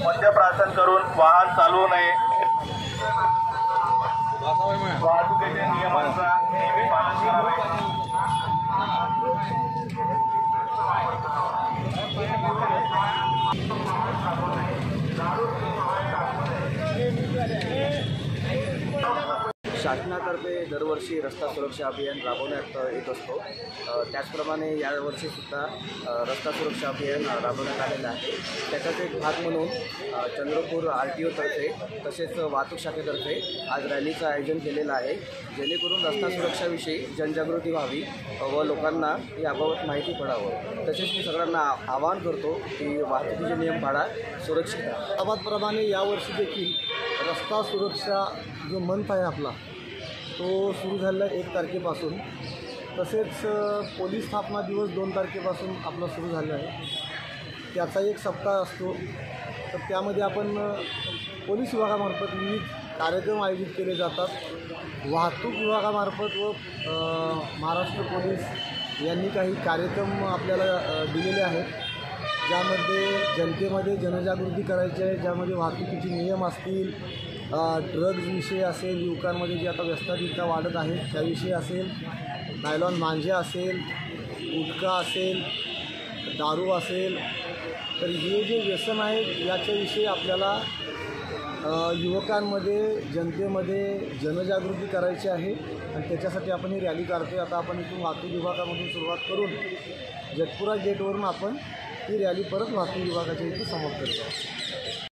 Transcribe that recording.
मद्यप्राशन करून वाहन चालवू नये. वाहतुकीच्या नियमांचा नेहमी पालन करावे. शासनातर्फे दरवर्षी रस्ता सुरक्षा अभियान राबवण्यात येत असतो. त्याचप्रमाणे यावर्षीसुद्धा रस्ता सुरक्षा अभियान राबवण्यात आलेलं आहे. त्याचाच एक भाग म्हणून चंद्रपूर RTOतर्फे तसेच वाहतूक शाखेतर्फे आज रॅलीचं आयोजन केलेलं आहे, जेणेकरून रस्ता सुरक्षाविषयी जनजागृती व्हावी व लोकांना याबाबत माहिती पडावं. तसेच मी सगळ्यांना आवाहन करतो की वाहतुकीचे नियम पाळा, सुरक्षित राहा. त्याप्रमाणे यावर्षी देखील रस्ता सुरक्षा जो मंथ आहे आपला तो सुरू झालेला 1 तारखेपासून. तसेच पोलीस स्थापना दिवस 2 तारखेपासून आपला सुरू झाला आहे. त्याचा एक सप्ताह असतो. तर त्यामध्ये आपण पोलीस विभागामार्फत विविध कार्यक्रम आयोजित केले जातात. वाहतूक विभागामार्फत व महाराष्ट्र पोलीस यांनी काही कार्यक्रम आपल्याला दिलेले आहेत, ज्यामध्ये जनतेमध्ये जनजागृती करायची आहे, ज्यामध्ये वाहतुकीचे नियम असतील, ड्रग्ज विषय असेल, युवकांमध्ये जे आता व्यसनाधीनता वाढत आहे त्याविषयी असेल, नायलॉन मांजे असेल, गुटखा असेल, दारू असेल. तर हे जे व्यसन आहे याच्याविषयी आपल्याला युवकांमध्ये जनतेमध्ये जनजागृती करायची आहे आणि त्याच्यासाठी आपण ही रॅली काढतो आहे. आता आपण इथून वाहतूक विभागामधून सुरुवात करून जटपुरा गेटवरून आपण ही रॅली परत वाहतूक विभागाच्या इथे समाप्त करतो.